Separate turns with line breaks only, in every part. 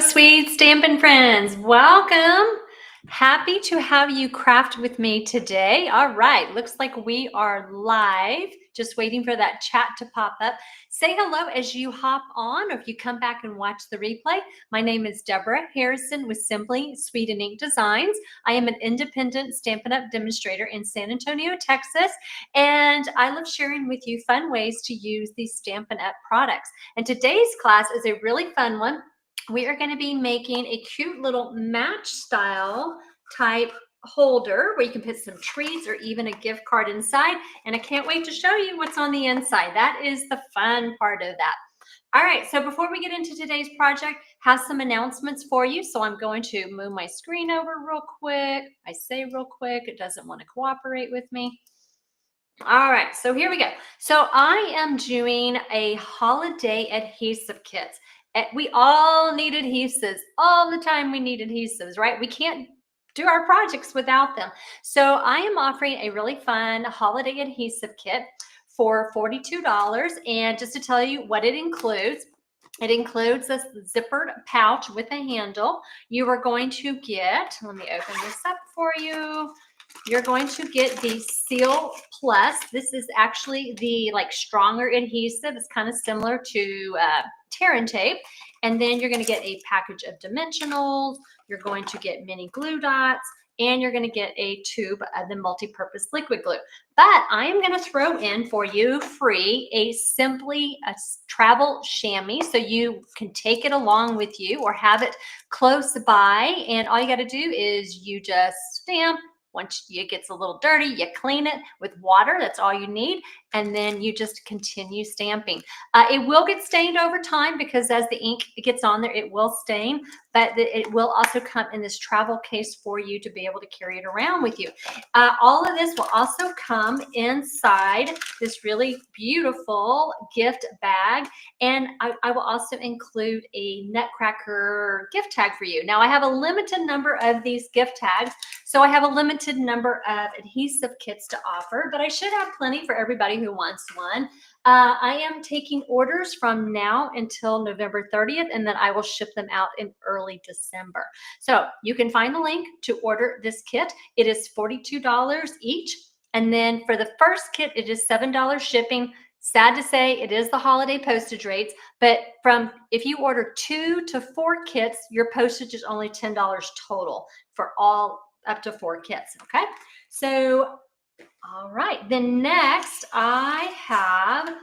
sweet Stampin' friends. Welcome. Happy to have you craft with me today. All right, looks like we are live. Just waiting for that chat to pop up. Say hello as you hop on, or if you come back and watch the replay. My name is Deborah Harrison with Simply Sweet and Ink Designs. I am an independent Stampin' Up! Demonstrator in San Antonio, Texas, and I love sharing with you fun ways to use these Stampin' Up! Products. And today's class is a really fun one. We are going to be making a cute little match style type holder where you can put some treats or even a gift card inside. And I can't wait to show you what's on the inside. That is the fun part of that. All right, so before we get into today's project, have some announcements for you. So I'm going to move my screen over real quick. I say real quick, it doesn't want to cooperate with me. All right, so here we go. So I am doing a holiday adhesive kit. We all need adhesives. All the time we need adhesives, right? We can't do our projects without them. So I am offering a really fun holiday adhesive kit for $42. And just to tell you what it includes a zippered pouch with a handle. You are going to get, let me open this up for you. You're going to get the Seal Plus. This is actually the stronger adhesive. It's kind of similar to tear and tape. And then you're going to get a package of dimensionals. You're going to get mini glue dots, and you're going to get a tube of the multi-purpose liquid glue. But I am going to throw in for you free a travel chamois, so you can take it along with you or have it close by. And all you got to do is you just stamp. Once it gets a little dirty, you clean it with water. That's all you need. And then you just continue stamping. It will get stained over time because as the ink gets on there, it will stain. But it will also come in this travel case for you to be able to carry it around with you. All of this will also come inside this really beautiful gift bag. And I will also include a Nutcracker gift tag for you. Now, I have a limited number of these gift tags. So I have a limited number of adhesive kits to offer, but I should have plenty for everybody who wants one. I am taking orders from now until November 30th, and then I will ship them out in early December. So you can find the link to order this kit. It is $42 each. And then for the first kit, it is $7 shipping. Sad to say, it is the holiday postage rates, but if you order 2 to 4 kits, your postage is only $10 total for all up to 4 kits. Okay, so all right, then next I have,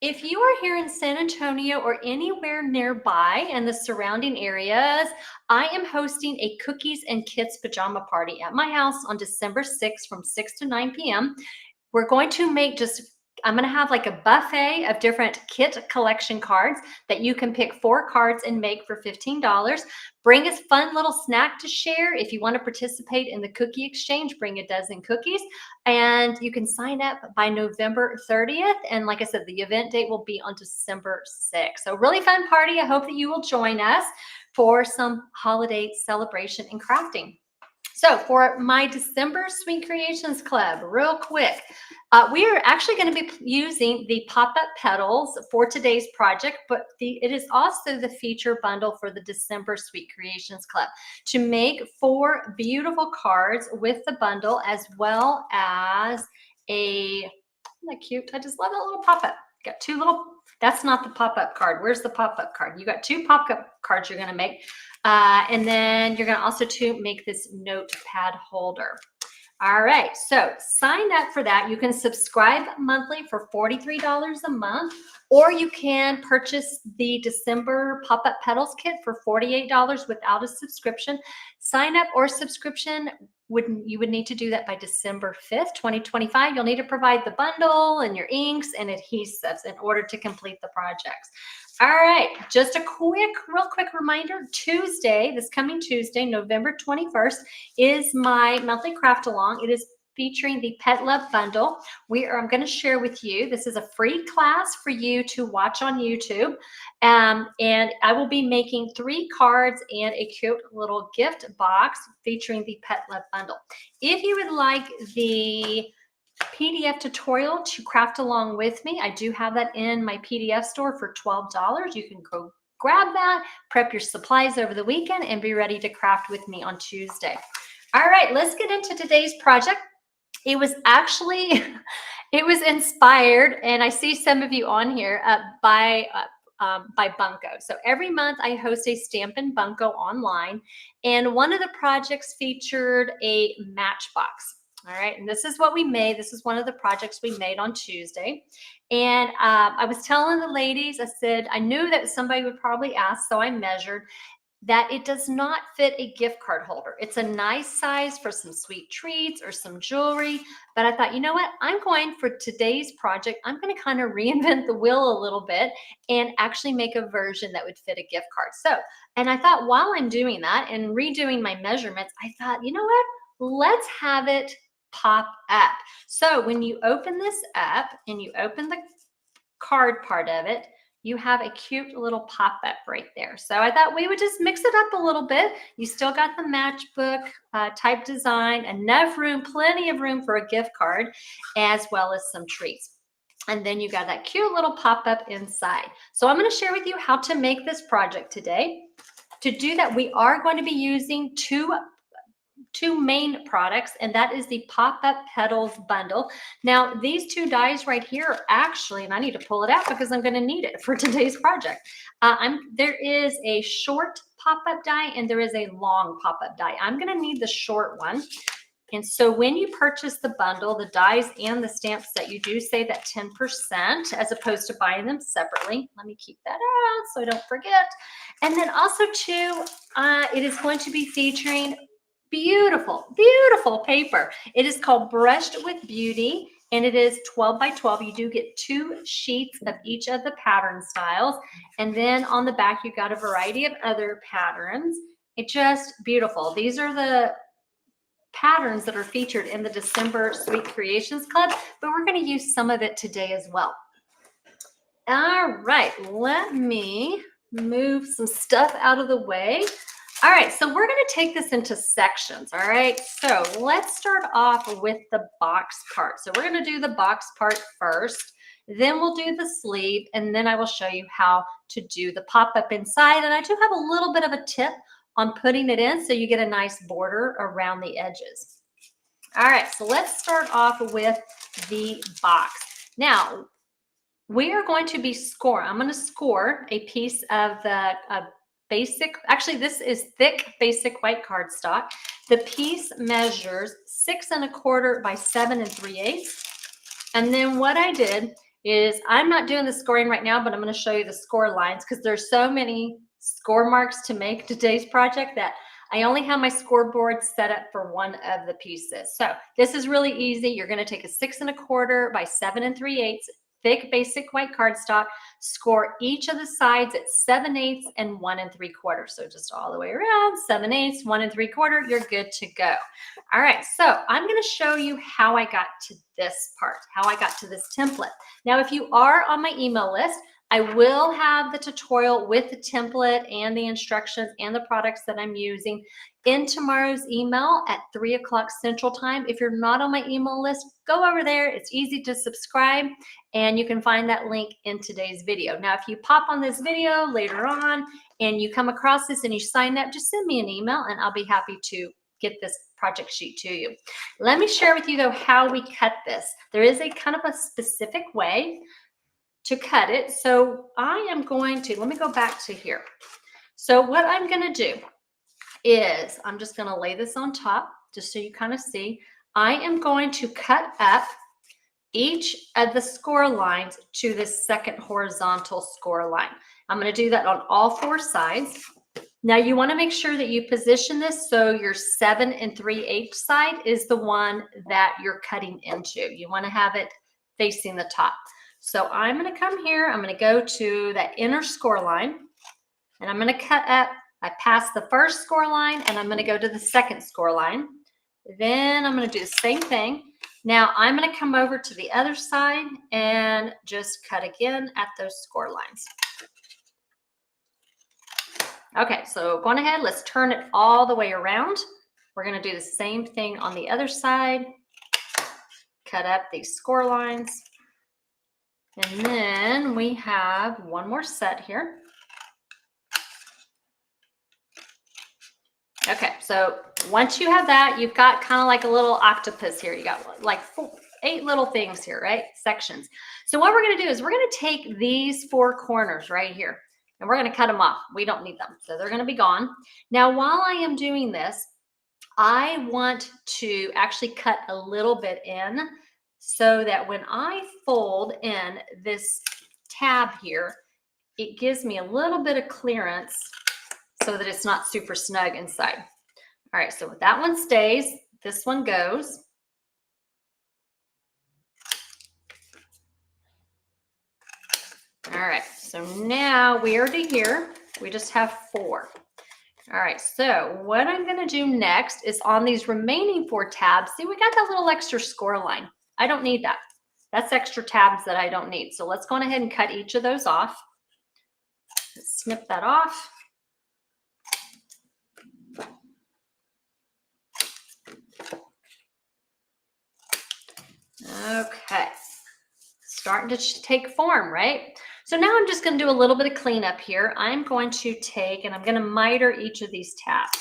if you are here in San Antonio or anywhere nearby in the surrounding areas, I am hosting a cookies and kits pajama party at my house on December 6th from 6 to 9 p.m. We're going to make I'm going to have like a buffet of different kit collection cards that you can pick 4 cards and make for $15. Bring a fun little snack to share. If you want to participate in the cookie exchange, bring a dozen cookies. And you can sign up by November 30th. And like I said, the event date will be on December 6th. So really fun party. I hope that you will join us for some holiday celebration and crafting. So for my December Sweet Creations Club, real quick, we are actually going to be using the Pop-Up Petals for today's project, but it is also the feature bundle for the December Sweet Creations Club to make 4 beautiful cards with the bundle, as well as isn't that cute? I just love that little pop-up. Got 2 little, that's not the pop-up card. Where's the pop-up card? You got 2 pop-up cards you're going to make. And then you're going to also make this notepad holder. All right, so sign up for that. You can subscribe monthly for $43 a month, or you can purchase the December Pop-Up Petals kit for $48 without a subscription. Sign up or subscription, you would need to do that by December 5th, 2025. You'll need to provide the bundle and your inks and adhesives in order to complete the projects. All right, just a real quick reminder, this coming Tuesday, November 21st, is my monthly craft along. It is featuring the Pet Love Bundle. I'm going to share with you, this is a free class for you to watch on YouTube. And I will be making 3 cards and a cute little gift box featuring the Pet Love Bundle. If you would like the PDF tutorial to craft along with me, I do have that in my PDF store for $12. You can go grab that, prep your supplies over the weekend, and be ready to craft with me on Tuesday. All right, let's get into today's project. It was actually, it was inspired, and I see some of you on here by Bunko. So every month I host a Stampin' Bunko online, and one of the projects featured a matchbox. All right, and this is what we made. This is one of the projects we made on Tuesday. And I was telling the ladies, I said, I knew that somebody would probably ask, so I measured that it does not fit a gift card holder. It's a nice size for some sweet treats or some jewelry. But I thought, you know what? I'm going for today's project, I'm going to kind of reinvent the wheel a little bit and actually make a version that would fit a gift card. So, and I thought while I'm doing that and redoing my measurements, I thought, you know what? Let's have it pop up. So when you open this up and you open the card part of it, you have a cute little pop-up right there. So I thought we would just mix it up a little bit. You still got the matchbook type design, enough room, plenty of room for a gift card, as well as some treats. And then you got that cute little pop-up inside. So I'm going to share with you how to make this project today. To do that, we are going to be using two main products, and that is the Pop-Up Petals bundle. Now, these two dies right here are actually, and I need to pull it out because I'm going to need it for today's project. There is a short pop-up die and there is a long pop-up die. I'm going to need the short one. And so when you purchase the bundle, the dies and the stamps that you do save that 10% as opposed to buying them separately. Let me keep that out so I don't forget. And then also too, it is going to be featuring beautiful, beautiful paper. It is called Brushed with Beauty, and it is 12 by 12. You do get 2 sheets of each of the pattern styles. And then on the back, you got a variety of other patterns. It's just beautiful. These are the patterns that are featured in the December Sweet Creations Club, but we're going to use some of it today as well. All right, let me move some stuff out of the way. All right, so we're going to take this into sections. All right, so let's start off with the box part. So we're going to do the box part first, then we'll do the sleeve, and then I will show you how to do the pop-up inside. And I do have a little bit of a tip on putting it in so you get a nice border around the edges. All right, so let's start off with the box. Now, we are going to be I'm going to score a piece of the basic, actually this is thick basic white cardstock. The piece measures 6 1/4 by 7 3/8. And then what I did is, I'm not doing the scoring right now, but I'm going to show you the score lines because there's so many score marks to make today's project that I only have my scoreboard set up for one of the pieces. So this is really easy. You're going to take a 6 1/4 by 7 3/8 thick basic white cardstock, score each of the sides at 7/8 and 1 3/4. So just all the way around, 7/8, 1 3/4, you're good to go. All right, so I'm going to show you how I got to this part, how I got to this template. Now, if you are on my email list, I will have the tutorial with the template and the instructions and the products that I'm using in tomorrow's email at 3 o'clock Central Time. If you're not on my email list, go over there. It's easy to subscribe, and you can find that link in today's video. Now, if you pop on this video later on and you come across this and you sign up, just send me an email and I'll be happy to get this project sheet to you. Let me share with you, though, how we cut this. There is a kind of a specific way to cut it. So I am going to, let me go back to here. So what I'm going to do is I'm just going to lay this on top just so you kind of see. I am going to cut up each of the score lines to the second horizontal score line. I'm going to do that on all 4 sides. Now you want to make sure that you position this so your 7 3/8 side is the one that you're cutting into. You want to have it facing the top. So I'm going to come here, I'm going to go to that inner score line, and I'm going to cut up. I pass the first score line, and I'm going to go to the second score line. Then I'm going to do the same thing. Now I'm going to come over to the other side and just cut again at those score lines. Okay, so going ahead, let's turn it all the way around. We're going to do the same thing on the other side. Cut up these score lines. And then we have one more set here. Okay, so once you have that, you've got kind of like a little octopus here. You got like 8 little things here, right? Sections. So what we're going to do is we're going to take these 4 corners right here and we're going to cut them off. We don't need them. So they're going to be gone. Now, while I am doing this, I want to actually cut a little bit in so that when I fold in this tab here, it gives me a little bit of clearance so that it's not super snug inside. All right, so that one stays, this one goes. All right, so now we are to here. We just have 4. All right, so what I'm gonna do next is on these remaining 4 tabs, see, we got that little extra score line. I don't need that. That's extra tabs that I don't need. So let's go on ahead and cut each of those off. Let's snip that off. Okay, starting to take form, right? So now I'm just going to do a little bit of cleanup here. I'm going to take and I'm going to miter each of these tabs.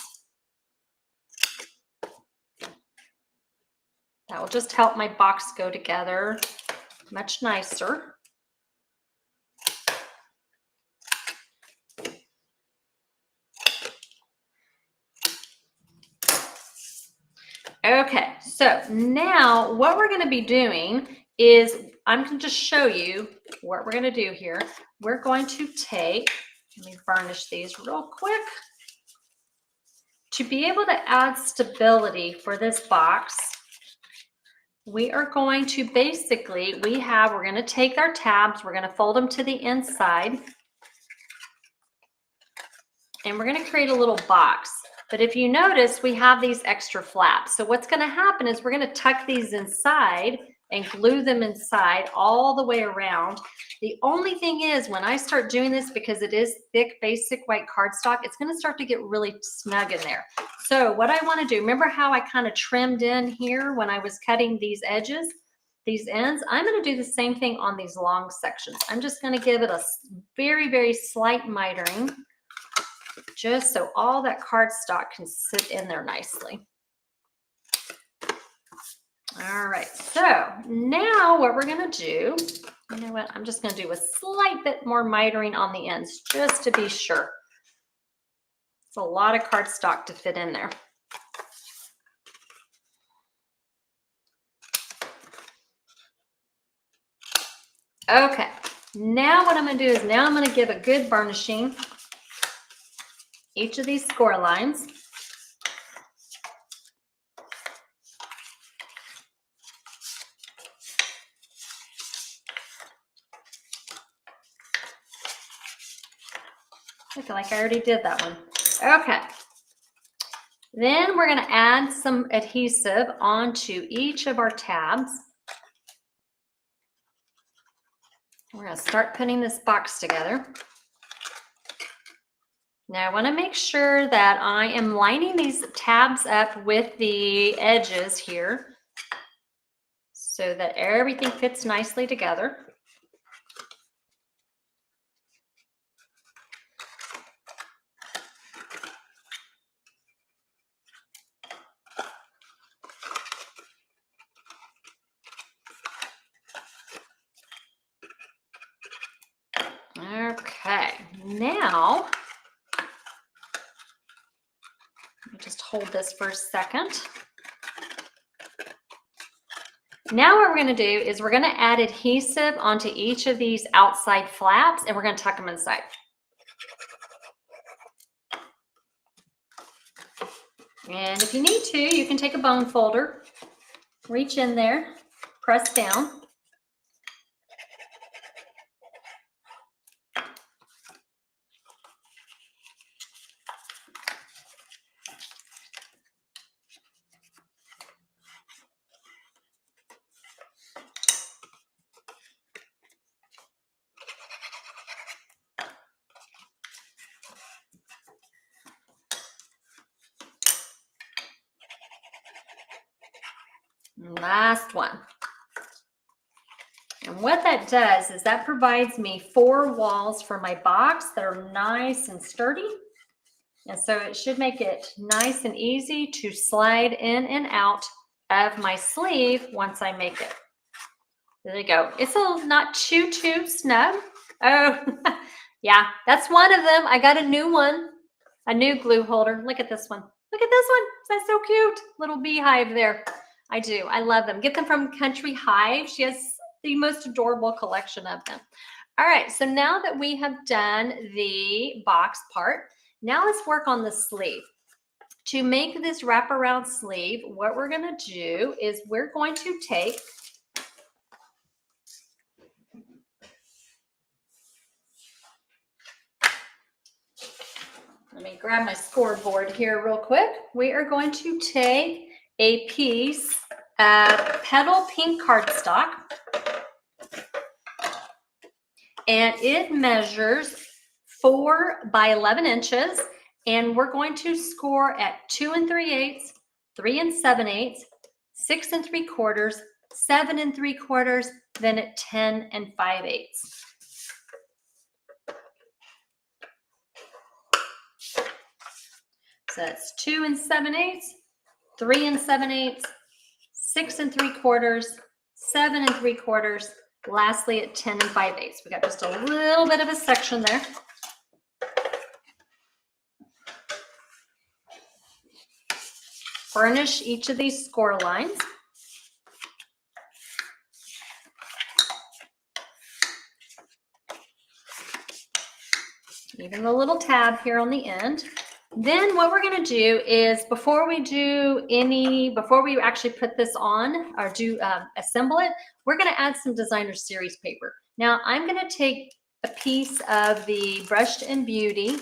That will just help my box go together much nicer. Okay, so now what we're going to be doing is I'm going to just show you what we're going to do here. We're going to take, let me varnish these real quick. To be able to add stability for this box, we are going to basically, we're going to take our tabs, we're going to fold them to the inside, and we're going to create a little box. But if you notice, we have these extra flaps. So what's going to happen is we're going to tuck these inside and glue them inside all the way around. The only thing is when I start doing this, because it is thick, basic white cardstock, it's going to start to get really snug in there. So what I want to do, remember how I kind of trimmed in here when I was cutting these edges, these ends? I'm going to do the same thing on these long sections. I'm just going to give it a very, very slight mitering, just so all that cardstock can sit in there nicely. All right, so now what we're gonna do, you know what, I'm just gonna do a slight bit more mitering on the ends just to be sure. It's a lot of cardstock to fit in there. Okay, now what I'm gonna do is now I'm gonna give a good burnishing each of these score lines. I feel like I already did that one. Okay. Then we're going to add some adhesive onto each of our tabs. We're going to start putting this box together. Now I want to make sure that I am lining these tabs up with the edges here so that everything fits nicely together. Okay, now let me just hold this for a second. Now what we're going to do is we're going to add adhesive onto each of these outside flaps and we're going to tuck them inside. And if you need to, you can take a bone folder, reach in there, press down. Last one. And what that does is that provides me 4 walls for my box that are nice and sturdy. And so it should make it nice and easy to slide in and out of my sleeve once I make it. There you go. It's not too snug. Oh, yeah, that's one of them. I got a new one, a new glue holder. Look at this one. Look at this one. That's so cute. Little beehive there. I do. I love them. Get them from Country Hive. She has the most adorable collection of them. All right, so now that we have done the box part, now let's work on the sleeve. To make this wraparound sleeve, what we're going to do is we're going to take let me grab my scoreboard here real quick. We are going to take a piece of petal pink cardstock, and it measures 4 by 11 inches, and we're going to score at 2 3/8, 3 7/8, 6 3/4, 7 3/4, then at 10 5/8. So that's 2 7/8, 3 7/8, 6 3/4, 7 3/4, lastly at 10 5/8. We got just a little bit of a section there. Burnish each of these score lines. Even the little tab here on the end. Then what we're going to do is before we actually put this on or assemble it, we're going to add some designer series paper. Now I'm going to take a piece of the Brushed with Beauty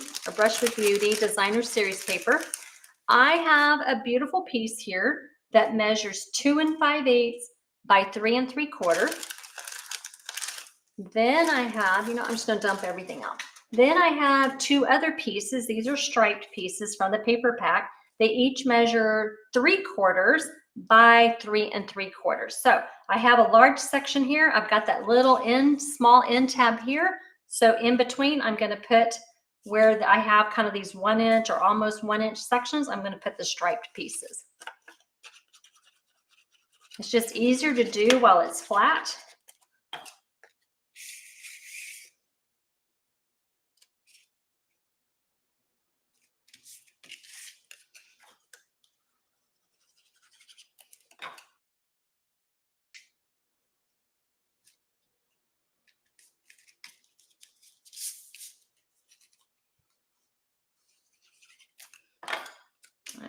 designer series paper. I have a beautiful piece here that measures 2 5/8 by 3 3/4. Then I have, I'm just going to dump everything out. Then I have 2 other pieces. These are striped pieces from the paper pack. They each measure 3/4 by 3 3/4. So I have a large section here. I've got that little small end tab here. So in between, I'm going to put where I have kind of these 1 inch or almost 1 inch sections, I'm going to put the striped pieces. It's just easier to do while it's flat.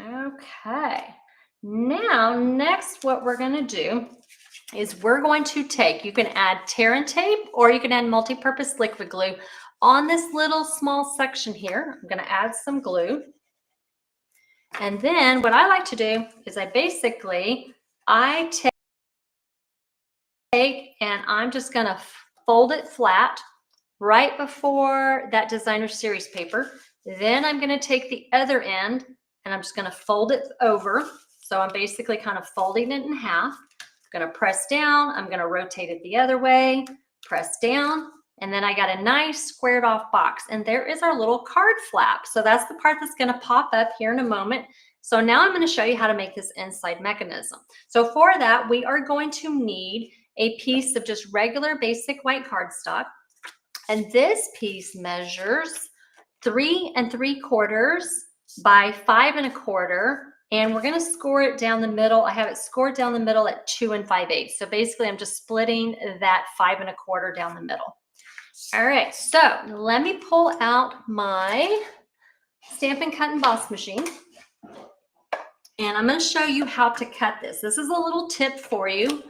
Okay, now next what we're going to do is we're going to take, you can add tear and tape or you can add multi-purpose liquid glue on this little small section here. I'm going to add some glue. And then what I like to do is I take and I'm just going to fold it flat right before that designer series paper. Then I'm going to take the other end and I'm just going to fold it over. So I'm basically kind of folding it in half. I'm going to press down. I'm going to rotate it the other way, press down, and then I got a nice squared off box. And there is our little card flap. So that's the part that's going to pop up here in a moment. So now I'm going to show you how to make this inside mechanism. So for that, we are going to need a piece of just regular basic white cardstock. And this piece measures 3 3/4 by 5 1/4. And we're going to score it down the middle. I have it scored down the middle at 2 5/8. So basically I'm just splitting that 5 1/4 down the middle. All right, so let me pull out my Stampin' Cut and Emboss machine. And I'm going to show you how to cut this. This is a little tip for you.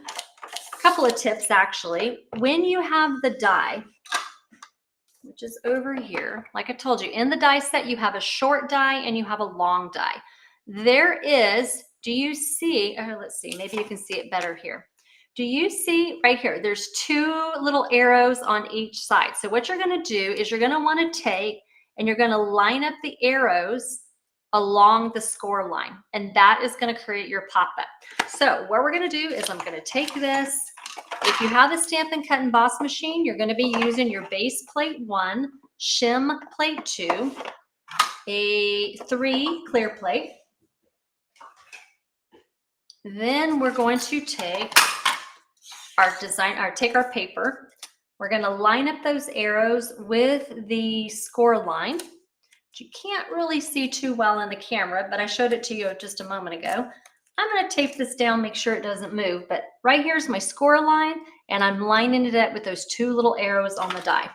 A couple of tips actually. When you have the die, which is over here, like I told you, in the die set you have a short die and you have a long die. There is, do you see, let's see, maybe you can see it better here. Do you see right here, there's 2 little arrows on each side. So what you're going to do is you're going to want to take and you're going to line up the arrows along the score line. And that is going to create your pop-up. So what we're going to do is I'm going to take this. If you have a Stampin' Cut and Emboss machine, you're going to be using your base plate 1, shim plate 2. a 3 clear plate. Then we're going to take our paper. We're going to line up those arrows with the score line. You can't really see too well in the camera, but I showed it to you just a moment ago. I'm going to tape this down, make sure it doesn't move, but right here's my score line, and I'm lining it up with those 2 little arrows on the die.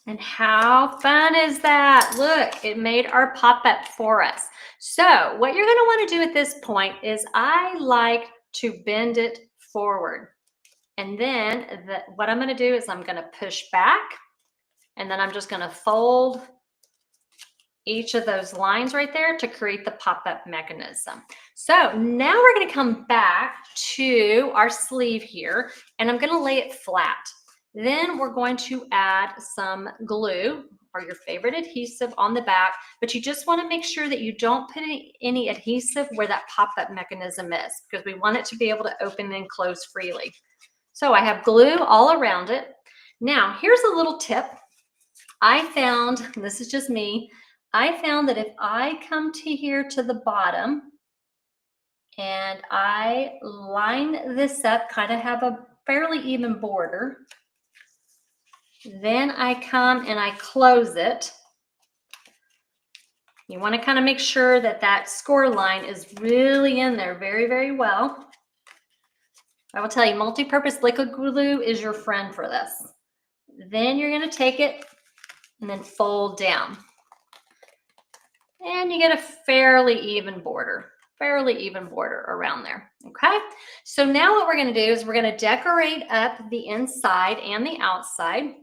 And how fun is that? Look, it made our pop-up for us. So what you're going to want to do at this point is I like to bend it forward. And then what I'm going to do is I'm going to push back, and then I'm just going to fold each of those lines right there to create the pop-up mechanism. So now we're going to come back to our sleeve here, and I'm going to lay it flat. Then we're going to add some glue or your favorite adhesive on the back, but you just want to make sure that you don't put any adhesive where that pop-up mechanism is, because we want it to be able to open and close freely. So I have glue all around it. Now, here's a little tip. I found, this is just me, I found that if I come to here to the bottom and I line this up, kind of have a fairly even border, then I come and I close it. You want to kind of make sure that that score line is really in there very, very well. I will tell you, multi-purpose liquid glue is your friend for this. Then you're going to take it and then fold down. And you get a fairly even border around there. Okay, so now what we're going to do is we're going to decorate up the inside and the outside.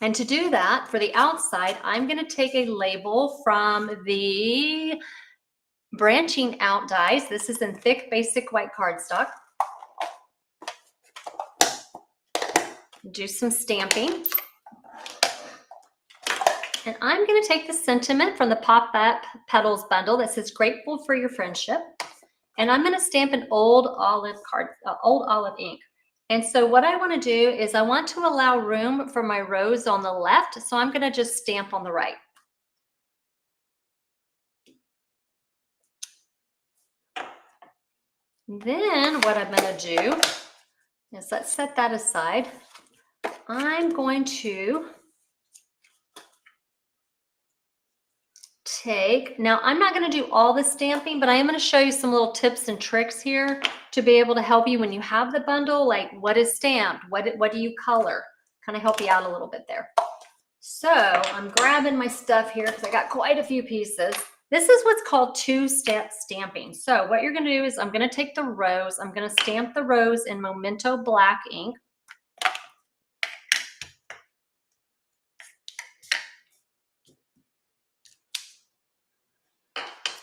And to do that, for the outside, I'm going to take a label from the Branching Out dies. This is in thick basic white cardstock. Do some stamping. And I'm going to take the sentiment from the Pop-Up Petals bundle that says "Grateful for your friendship," and I'm going to stamp an old olive ink. And so what I want to do is I want to allow room for my rose on the left, so I'm going to just stamp on the right. Then what I'm going to do is, let's set that aside. I'm going to now I'm not going to do all the stamping, but I am going to show you some little tips and tricks here to be able to help you when you have the bundle, like what is stamped, what do you color, kind of help you out a little bit there. So I'm grabbing my stuff here because I got quite a few pieces. This is what's called two-step stamping. So what you're going to do is I'm going to take the rose, I'm going to stamp the rose in Memento black ink.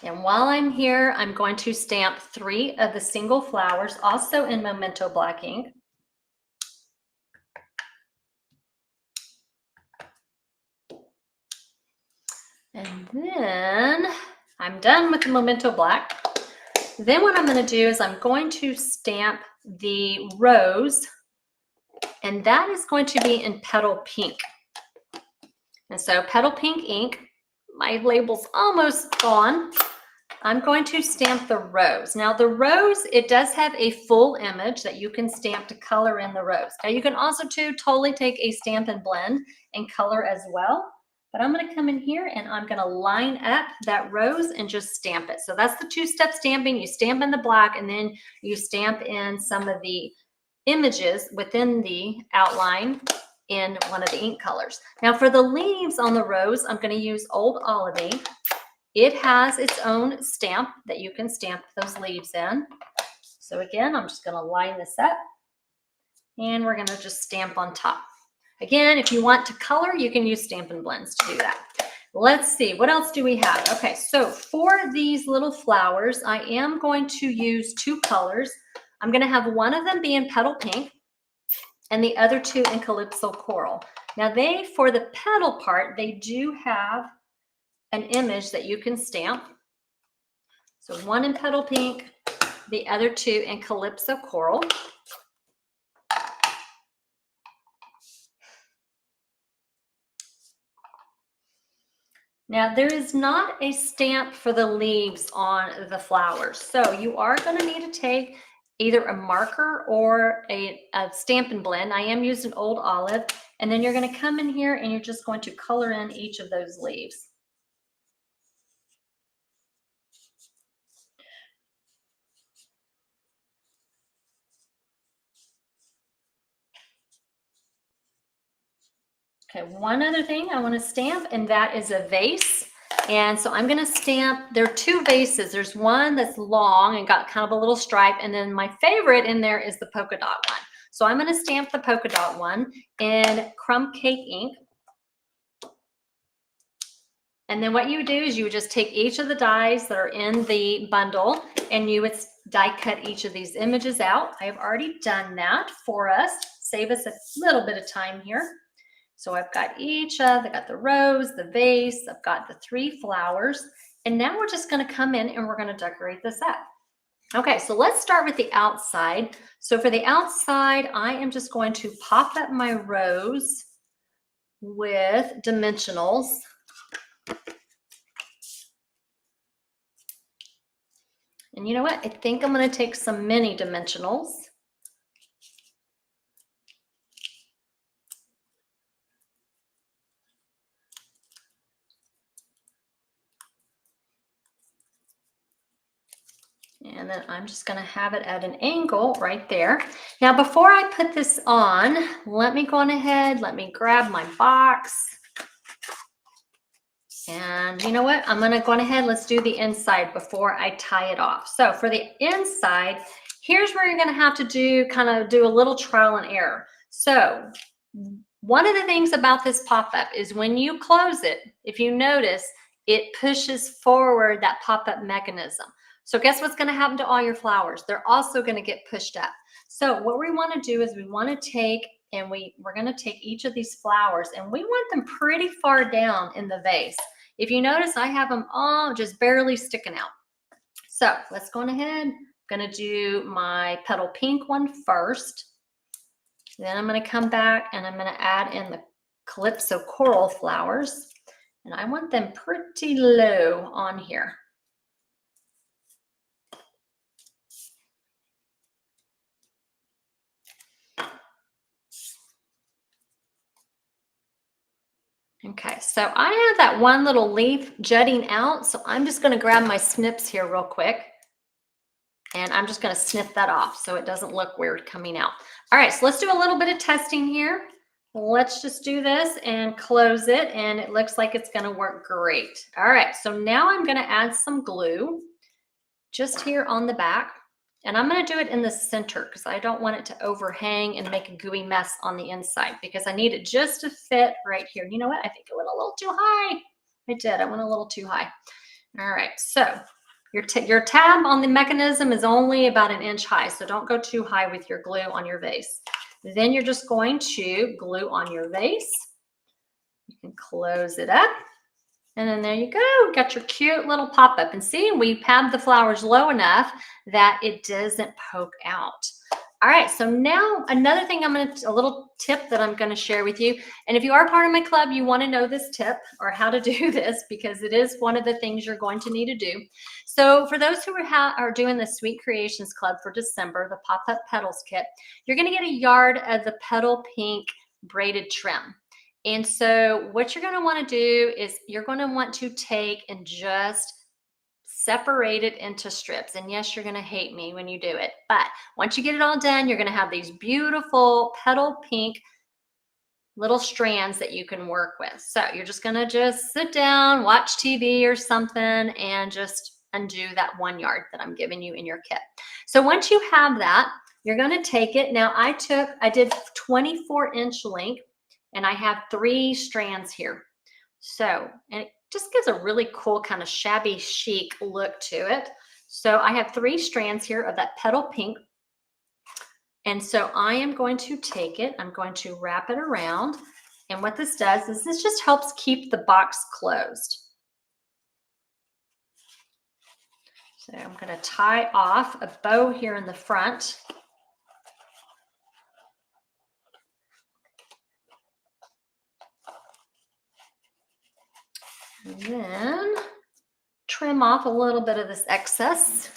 And while I'm here, I'm going to stamp 3 of the single flowers, also in Memento black ink. And then I'm done with the Memento black. Then what I'm going to do is I'm going to stamp the rose, and that is going to be in Petal Pink. And so Petal Pink ink, my label's almost gone. I'm going to stamp the rose. Now the rose, it does have a full image that you can stamp to color in the rose. Now you can also totally take a stamp and blend and color as well. But I'm going to come in here and I'm going to line up that rose and just stamp it. So that's the two-step stamping. You stamp in the black and then you stamp in some of the images within the outline in one of the ink colors. Now for the leaves on the rose, I'm going to use old olive ink. It has its own stamp that you can stamp those leaves in. So again, I'm just going to line this up and we're going to just stamp on top. Again, if you want to color, you can use Stampin' Blends to do that. Let's see, what else do we have? Okay, so for these little flowers, I am going to use two colors. I'm going to have one of them be in petal pink and the other two in calypso coral. Now for the petal part, they do have an image that you can stamp. So one in petal pink, the other two in calypso coral. Now there is not a stamp for the leaves on the flowers. So you are going to need to take either a marker or a stamp and blend. I am using Old Olive. And then you're going to come in here and you're just going to color in each of those leaves. Okay, one other thing I want to stamp, and that is a vase. And so I'm going to stamp, there are two vases. There's one that's long and got kind of a little stripe, and then my favorite in there is the polka dot one. So I'm going to stamp the polka dot one in crumb cake ink. And then what you would do is you would just take each of the dies that are in the bundle and you would die cut each of these images out. I have already done that for us. Save us a little bit of time here. So I've got I got the rose, the vase, I've got the three flowers, and now we're just going to come in and we're going to decorate this up. Okay, so let's start with the outside. So for the outside, I am just going to pop up my rose with dimensionals. And you know what? I think I'm going to take some mini dimensionals. And then I'm just going to have it at an angle right there. Now, before I put this on, let me go on ahead. Let me grab my box. And you know what? I'm going to go on ahead. Let's do the inside before I tie it off. So for the inside, here's where you're going to have to do a little trial and error. So one of the things about this pop-up is when you close it, if you notice, it pushes forward that pop-up mechanism. So guess what's going to happen to all your flowers? They're also going to get pushed up. So what we want to do is we want to take and we're going to take each of these flowers and we want them pretty far down in the vase. If you notice, I have them all just barely sticking out. So let's go on ahead. I'm going to do my petal pink one first. Then I'm going to come back and I'm going to add in the calypso coral flowers. And I want them pretty low on here. Okay, so I have that one little leaf jutting out, so I'm just going to grab my snips here real quick. And I'm just going to snip that off so it doesn't look weird coming out. All right, so let's do a little bit of testing here. Let's just do this and close it, and it looks like it's going to work great. All right, so now I'm going to add some glue just here on the back. And I'm going to do it in the center because I don't want it to overhang and make a gooey mess on the inside because I need it just to fit right here. You know what? I think it went a little too high. I did. I went a little too high. All right. So your tab on the mechanism is only about 1 inch high. So don't go too high with your glue on your vase. Then you're just going to glue on your vase. You can close it up. And then there you go, got your cute little pop-up. And see, we have the flowers low enough that it doesn't poke out. All right, so now another thing a little tip that I'm gonna share with you. And if you are part of my club, you wanna know this tip or how to do this because it is one of the things you're going to need to do. So for those who are doing the Sweet Creations Club for December, the Pop-Up Petals kit, you're gonna get a yard of the petal pink braided trim. And so what you're going to want to do is you're going to want to take and just separate it into strips. And yes, you're going to hate me when you do it. But once you get it all done, you're going to have these beautiful petal pink little strands that you can work with. So you're just going to just sit down, watch TV or something, and just undo that 1 yard that I'm giving you in your kit. So once you have that, you're going to take it. Now I did 24-inch length. And I have 3 strands here. So, and Just gives a really cool kind of shabby chic look to it. So I have 3 strands here of that petal pink. And so I am going to take it, I'm going to wrap it around. And what this does is this just helps keep the box closed. So I'm going to tie off a bow here in the front. And then trim off a little bit of this excess.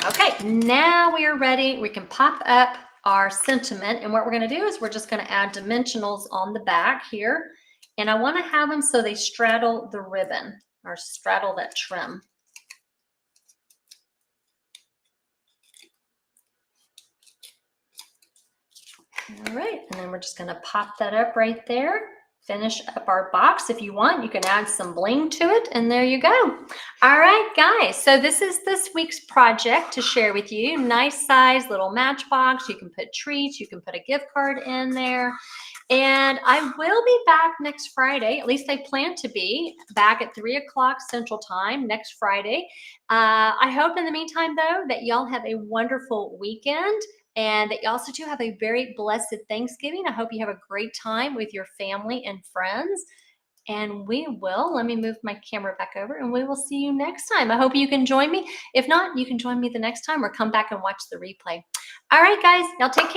Okay, now we are ready. We can pop up our sentiment. And what we're going to do is we're just going to add dimensionals on the back here. And I want to have them so they straddle the ribbon or straddle that trim. All right, and then we're just going to pop that up right there. Finish up our box. If you want, you can add some bling to it, and there you go. All right, guys, so this is this week's project to share with you. Nice size little matchbox. You can put treats, you can put a gift card in there. And I will be back next Friday. At least I plan to be back at 3 o'clock Central Time next Friday. I hope in the meantime, though, that y'all have a wonderful weekend and that you also do have a very blessed Thanksgiving. I hope you have a great time with your family and friends. And we will, let me move my camera back over, and we will see you next time. I hope you can join me. If not, you can join me the next time or come back and watch the replay. All right, guys, y'all take care.